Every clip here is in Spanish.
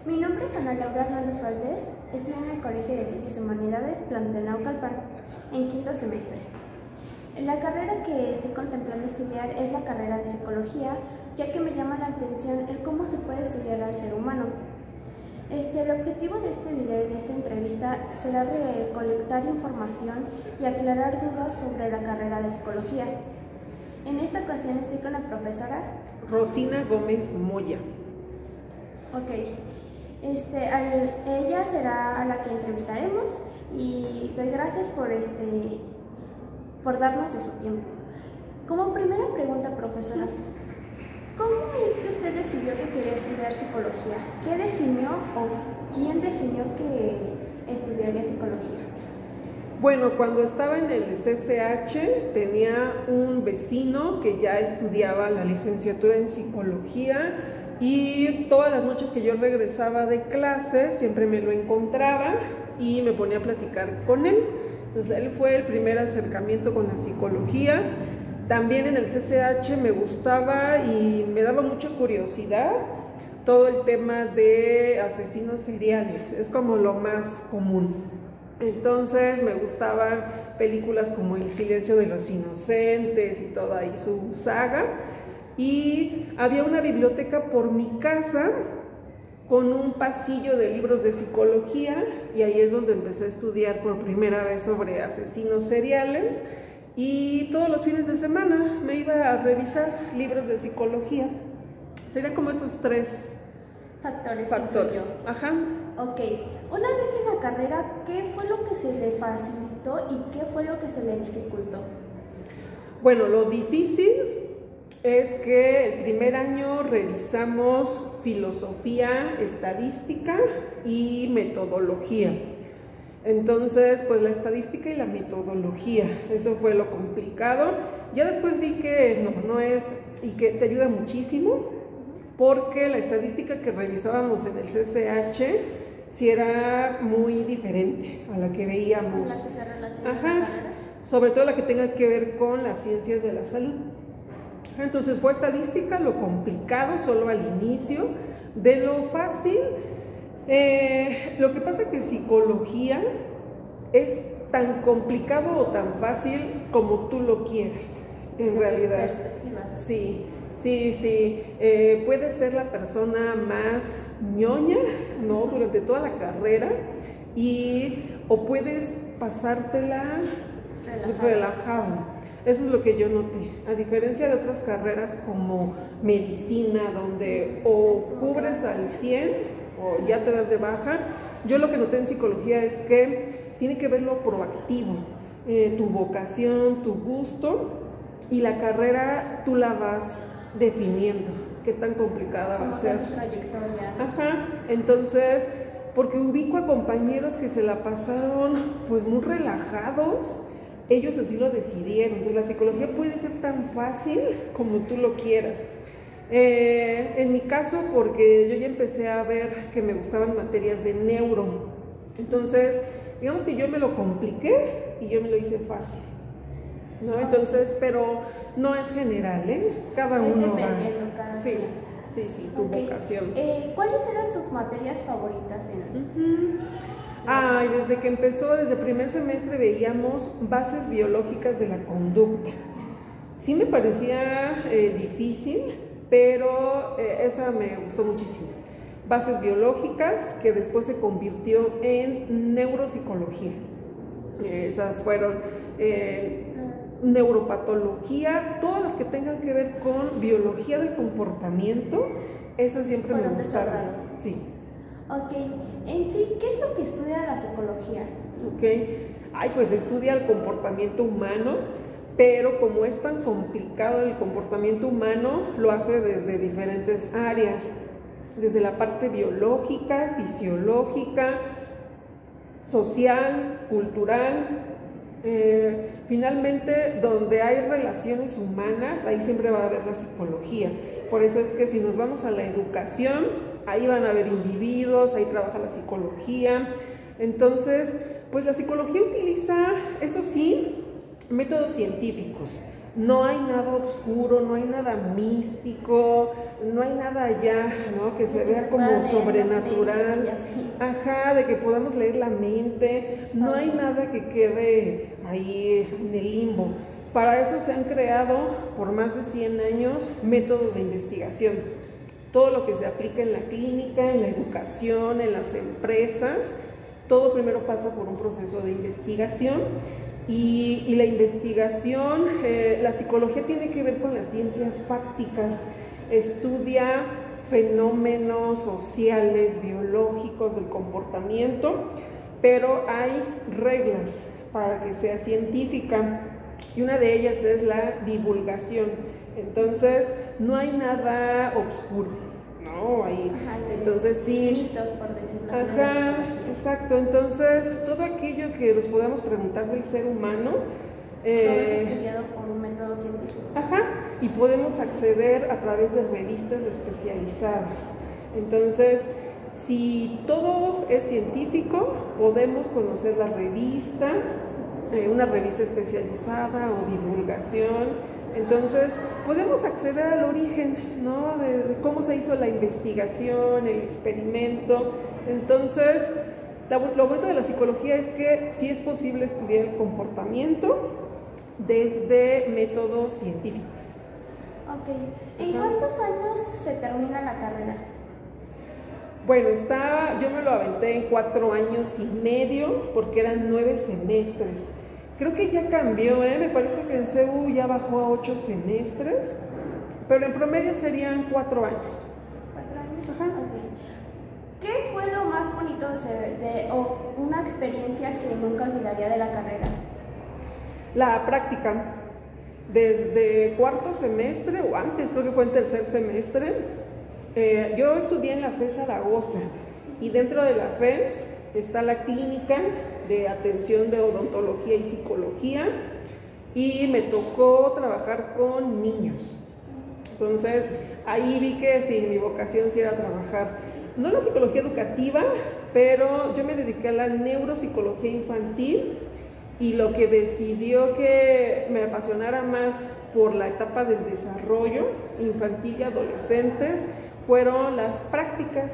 Mi nombre es Ana Laura Hernández Valdés, estudio en el Colegio de Ciencias y Humanidades, plantel Naucalpan, en quinto semestre. La carrera que estoy contemplando estudiar es la carrera de Psicología, ya que me llama la atención el cómo se puede estudiar al ser humano. El objetivo de este video y de esta entrevista será recolectar información y aclarar dudas sobre la carrera de Psicología. En esta ocasión estoy con la profesora Rosina Gómez Moya. Ok. Ella será a la que entrevistaremos y doy gracias por darnos de su tiempo. Como primera pregunta, profesora, ¿cómo es que usted decidió que quería estudiar psicología? ¿Qué definió o quién definió que estudiaría psicología? Bueno, cuando estaba en el CCH tenía un vecino que ya estudiaba la licenciatura en psicología y todas las noches que yo regresaba de clase siempre me lo encontraba y me ponía a platicar con él. Entonces él fue el primer acercamiento con la psicología. También en el CCH me gustaba y me daba mucha curiosidad todo el tema de asesinos seriales, es como lo más común. Entonces me gustaban películas como El silencio de los inocentes y toda ahí su saga. Y había una biblioteca por mi casa con un pasillo de libros de psicología y ahí es donde empecé a estudiar por primera vez sobre asesinos seriales y todos los fines de semana me iba a revisar libros de psicología. Serían como esos tres factores. Ajá. Ok, una vez en la carrera, ¿qué fue lo que se le facilitó y qué fue lo que se le dificultó? Bueno, lo difícil es que el primer año revisamos filosofía, estadística y metodología. Entonces, pues la estadística y la metodología, eso fue lo complicado. Ya después vi que no es, y que te ayuda muchísimo, porque la estadística que revisábamos en el CCH sí era muy diferente a la que veíamos. ¿La que se relaciona con la carrera? Sobre todo la que tenga que ver con las ciencias de la salud. Entonces fue estadística lo complicado solo al inicio, de lo fácil. Lo que pasa es que psicología es tan complicado o tan fácil como tú lo quieras, en realidad. Sí. Puede ser la persona más ñoña, ¿no? Durante toda la carrera o puedes pasártela relajado. Eso es lo que yo noté, a diferencia de otras carreras como medicina, donde o cubres al 100 o ya te das de baja. Yo lo que noté en psicología es que tiene que ver lo proactivo, tu vocación, tu gusto, y la carrera tú la vas definiendo, qué tan complicada va a ser. Trayectoria, ¿no? Ajá, entonces, porque ubico a compañeros que se la pasaron pues muy relajados. Ellos así lo decidieron. Entonces la psicología puede ser tan fácil como tú lo quieras. En mi caso, porque yo ya empecé a ver que me gustaban materias de neuro. Entonces, digamos que yo me lo compliqué y yo me lo hice fácil, ¿no? Entonces, pero no es general, ¿eh? Cada uno dependiendo, va. cada Sí, quien. sí, tu vocación. ¿Cuáles eran sus materias favoritas en Desde que empezó, desde primer semestre veíamos bases biológicas de la conducta. Sí me parecía difícil, pero esa me gustó muchísimo. Bases biológicas, que después se convirtió en neuropsicología. Esas fueron neuropatología, todas las que tengan que ver con biología del comportamiento, esas siempre me gustaron. Sí. Ok, en sí, ¿qué es lo que estudia la psicología? Ok, pues estudia el comportamiento humano, pero como es tan complicado el comportamiento humano, lo hace desde diferentes áreas, desde la parte biológica, fisiológica, social, cultural. Finalmente, donde hay relaciones humanas, ahí siempre va a haber la psicología. Por eso es que si nos vamos a la educación, ahí van a haber individuos, ahí trabaja la psicología. Entonces, pues la psicología utiliza, eso sí, métodos científicos, No hay nada oscuro, no hay nada místico, no hay nada allá, ¿no? Que se vea como sobrenatural. Ajá, de que podamos leer la mente. No hay nada que quede ahí en el limbo. Para eso se han creado por más de 100 años métodos de investigación. Todo lo que se aplica en la clínica, en la educación, en las empresas, todo primero pasa por un proceso de investigación. Y la investigación, la psicología tiene que ver con las ciencias fácticas, estudia fenómenos sociales, biológicos, del comportamiento, pero hay reglas para que sea científica y una de ellas es la divulgación. Entonces, no hay nada oscuro, ¿no? Ahí, entonces sí. Mitos, por decirlo así. Ajá, exacto. Entonces, todo aquello que nos podamos preguntar del ser humano. Todo es estudiado por un método científico. Ajá, y podemos acceder a través de revistas especializadas. Entonces, si todo es científico, podemos conocer la revista, una revista especializada o divulgación. Entonces, podemos acceder al origen, ¿no? de cómo se hizo la investigación, el experimento. Entonces, lo bonito de la psicología es que sí es posible estudiar el comportamiento desde métodos científicos. Ok. ¿En cuántos años se termina la carrera? Bueno, yo me lo aventé en 4 años y medio porque eran 9 semestres. Creo que ya cambió, me parece que en CEU ya bajó a 8 semestres, pero en promedio serían 4 años. 4 años. Ajá. Okay. ¿Qué fue lo más bonito o una experiencia que nunca olvidaría de la carrera? La práctica. Desde 4º semestre, o antes, creo que fue en 3er semestre, yo estudié en la FES Zaragoza, y dentro de la FES está la clínica de atención de odontología y psicología, y me tocó trabajar con niños. Entonces, ahí vi que sí, mi vocación sí era trabajar, no en la psicología educativa, pero yo me dediqué a la neuropsicología infantil, y lo que decidió que me apasionara más por la etapa del desarrollo infantil y adolescentes fueron las prácticas.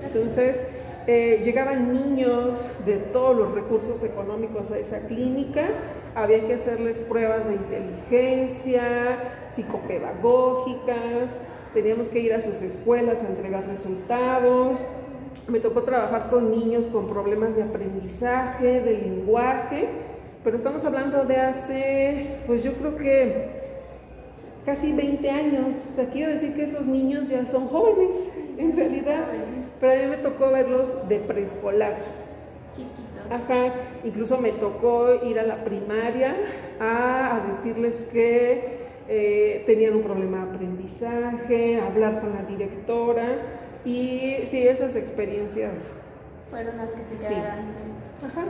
Entonces, llegaban niños de todos los recursos económicos a esa clínica, había que hacerles pruebas de inteligencia, psicopedagógicas, teníamos que ir a sus escuelas a entregar resultados. Me tocó trabajar con niños con problemas de aprendizaje, de lenguaje, pero estamos hablando de hace, pues yo creo que casi 20 años. O sea, quiero decir que esos niños ya son jóvenes, en realidad, pero a mí me tocó verlos de preescolar. Chiquitos. Ajá, incluso me tocó ir a la primaria a decirles que tenían un problema de aprendizaje, hablar con la directora. Y sí, esas experiencias fueron las que se quedaron. Sí. Ajá.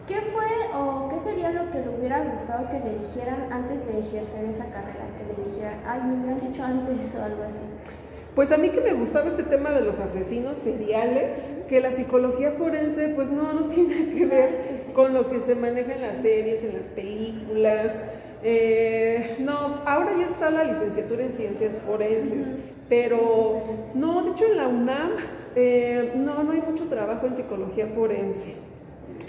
¿Qué fue o qué sería lo que le hubiera gustado que le dijeran antes de ejercer esa carrera? Que le dijeran, ay, me hubieran dicho antes o algo así. Pues a mí que me gustaba este tema de los asesinos seriales, que la psicología forense pues no tiene que ver con lo que se maneja en las series, en las películas. No, ahora ya está la licenciatura en ciencias forenses, pero no, de hecho en la UNAM no hay mucho trabajo en psicología forense,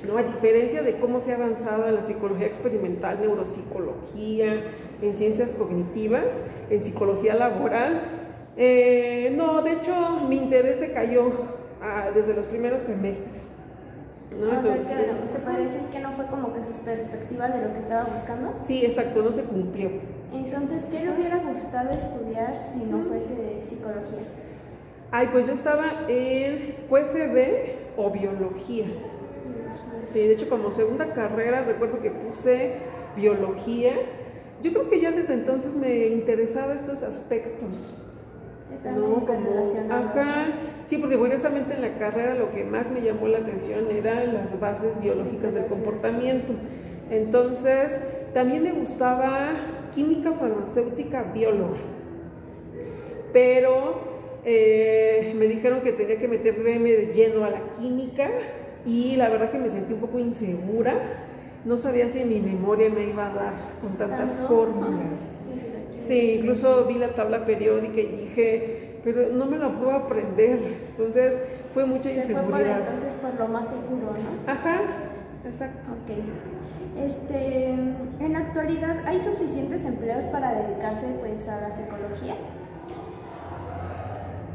¿no? A diferencia de cómo se ha avanzado en la psicología experimental, neuropsicología, en ciencias cognitivas, en psicología laboral, no, de hecho mi interés decayó desde los primeros semestres. ¿No? Entonces, sea que bueno, se podría decir que no fue como que sus perspectivas de lo que estaba buscando. Sí, exacto, no se cumplió. Entonces, ¿qué le hubiera gustado estudiar si no fuese psicología? Ay, pues yo estaba en QFB o biología. Sí, de hecho como segunda carrera recuerdo que puse biología. Yo creo que ya desde entonces me interesaba estos aspectos. ¿No? Como, ajá, sí, porque curiosamente en la carrera lo que más me llamó la atención eran las bases biológicas del comportamiento. Entonces, también me gustaba química farmacéutica bióloga, pero me dijeron que tenía que meterme de lleno a la química y la verdad que me sentí un poco insegura no sabía si mi memoria me iba a dar con tantas fórmulas. Sí, incluso vi la tabla periódica y dije, pero no me la puedo aprender. Entonces fue mucha inseguridad. Fue entonces por lo más seguro, ¿no? Ajá, exacto. Ok. En la actualidad, ¿hay suficientes empleos para dedicarse pues a la psicología?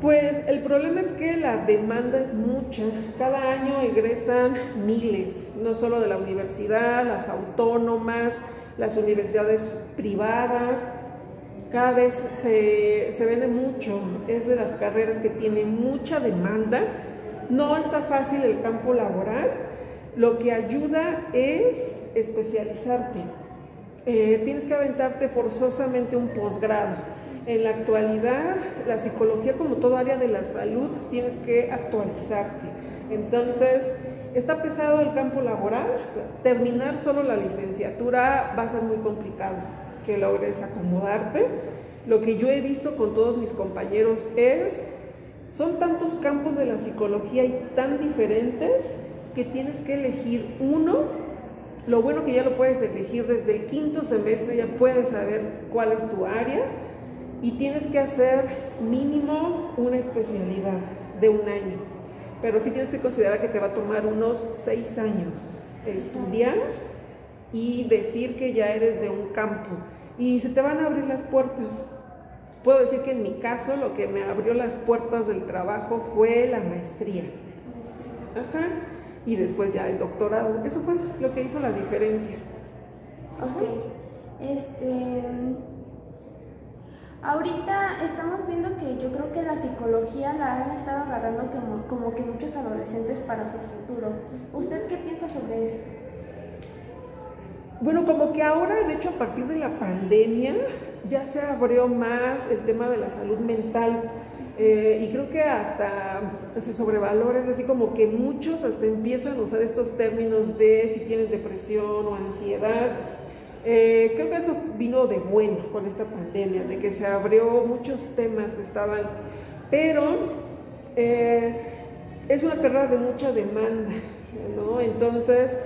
Pues el problema es que la demanda es mucha. Cada año egresan miles, no solo de la universidad, las autónomas, las universidades privadas. Cada vez se vende mucho, es de las carreras que tienen mucha demanda. No está fácil el campo laboral. Lo que ayuda es especializarte. Tienes que aventarte forzosamente un posgrado. En la actualidad, la psicología, como todo área de la salud, tienes que actualizarte. Entonces, está pesado el campo laboral. O sea, terminar solo la licenciatura va a ser muy complicado que logres acomodarte. Lo que yo he visto con todos mis compañeros son tantos campos de la psicología y tan diferentes que tienes que elegir uno. Lo bueno que ya lo puedes elegir desde el 5º semestre, ya puedes saber cuál es tu área y tienes que hacer mínimo una especialidad de 1 año, pero sí tienes que considerar que te va a tomar unos 6 años estudiar y decir que ya eres de un campo y se te van a abrir las puertas. Puedo decir que en mi caso lo que me abrió las puertas del trabajo fue la maestría. Ajá. Y después ya el doctorado. Eso fue lo que hizo la diferencia. Ok. Ahorita estamos viendo que yo creo que la psicología la han estado agarrando como que muchos adolescentes para su futuro. ¿Usted qué piensa sobre esto? Bueno, como que ahora, de hecho, a partir de la pandemia, ya se abrió más el tema de la salud mental. Y creo que hasta se sobrevalora, es así como que muchos hasta empiezan a usar estos términos de si tienen depresión o ansiedad. Creo que eso vino de bueno con esta pandemia, de que se abrió muchos temas que estaban, pero es una carrera de mucha demanda, ¿no? Entonces,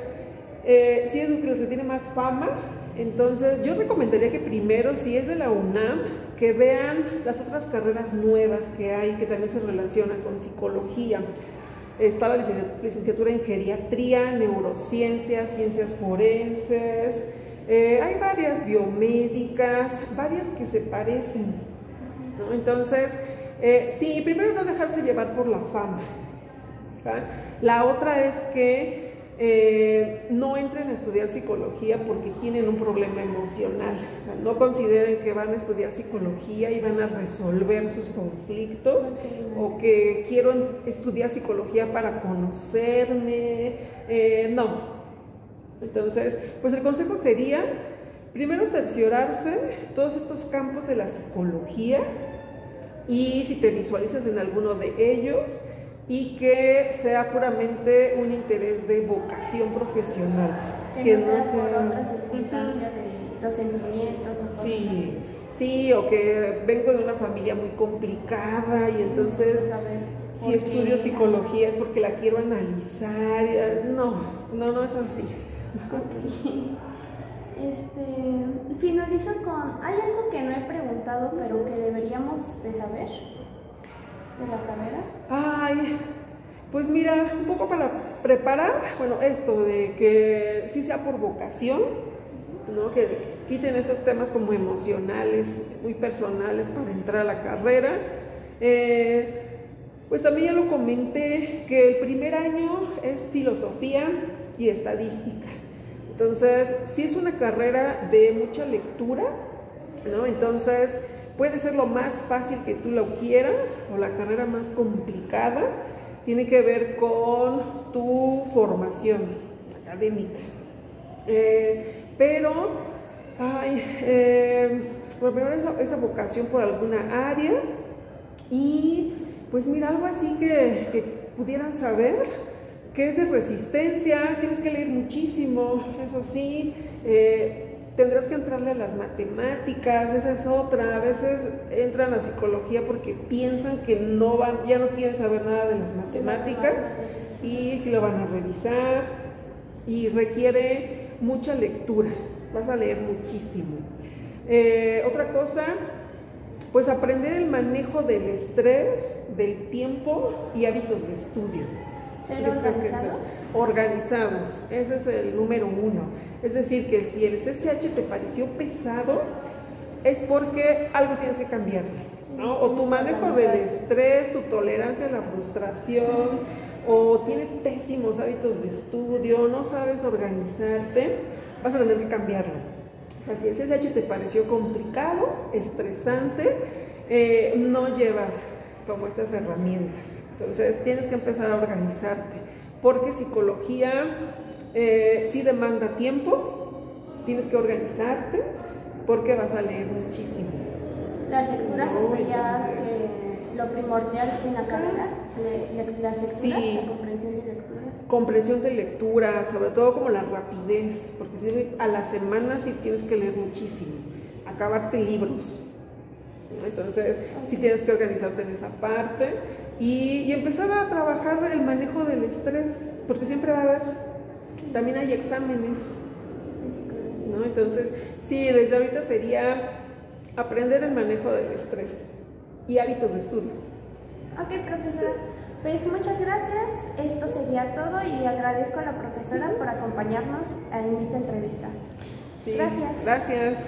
sí es lo que se tiene más fama. Entonces yo recomendaría que primero, si es de la UNAM, que vean las otras carreras nuevas que hay, que también se relacionan con psicología. Está la licenciatura en geriatría, neurociencias, ciencias forenses, hay varias biomédicas, varias que se parecen, ¿no? Entonces, sí, primero no dejarse llevar por la fama, ¿verdad? La otra es que no entren a estudiar psicología porque tienen un problema emocional. O sea, no consideren que van a estudiar psicología y van a resolver sus conflictos, o que quiero estudiar psicología para conocerme. No. Entonces, pues el consejo sería, primero cerciorarse todos estos campos de la psicología y si te visualizas en alguno de ellos, y que sea puramente un interés de vocación profesional. Que no sea por otra circunstancia de los sentimientos o cosas así. Sí, o que vengo de una familia muy complicada y entonces si estudio psicología es porque la quiero analizar. No es así. Okay. Finalizo con, ¿hay algo que no he preguntado pero que deberíamos de saber de la carrera? Ay, pues mira, un poco para preparar, bueno, esto de que sí sea por vocación, ¿no? Que quiten esos temas como emocionales, muy personales para entrar a la carrera. Pues también ya lo comenté, que el primer año es filosofía y estadística. Entonces, sí es una carrera de mucha lectura, ¿no? Entonces, puede ser lo más fácil que tú lo quieras o la carrera más complicada. Tiene que ver con tu formación académica. Pero primero esa vocación por alguna área y pues mira, algo así que pudieran saber, que es de resistencia. Tienes que leer muchísimo, eso sí. Tendrás que entrarle a las matemáticas, esa es otra. A veces entran a psicología porque piensan que ya no quieren saber nada de las matemáticas y sí lo van a revisar. Y requiere mucha lectura, vas a leer muchísimo. Otra cosa, pues aprender el manejo del estrés, del tiempo y hábitos de estudio. ¿Ser organizados? Organizados, ese es el número 1. Es decir, que si el CCH te pareció pesado, es porque algo tienes que cambiarle, ¿no? O tu manejo del estrés, tu tolerancia a la frustración, o tienes pésimos hábitos de estudio, no sabes organizarte, vas a tener que cambiarlo. O sea, si el CCH te pareció complicado, estresante, no llevas como estas herramientas. Entonces tienes que empezar a organizarte, porque psicología sí demanda tiempo, tienes que organizarte, porque vas a leer muchísimo. Las lecturas sería lo primordial en la carrera, las lecturas, sí, la comprensión de lectura. Comprensión de lectura, sobre todo como la rapidez, porque si a la semana sí tienes que leer muchísimo, acabarte libros. Entonces, sí tienes que organizarte en esa parte y empezar a trabajar el manejo del estrés, porque siempre va a haber, también hay exámenes, ¿no? Entonces, sí, desde ahorita sería aprender el manejo del estrés y hábitos de estudio. Ok, profesora, pues muchas gracias, esto sería todo y agradezco a la profesora por acompañarnos en esta entrevista. Sí, gracias. Gracias.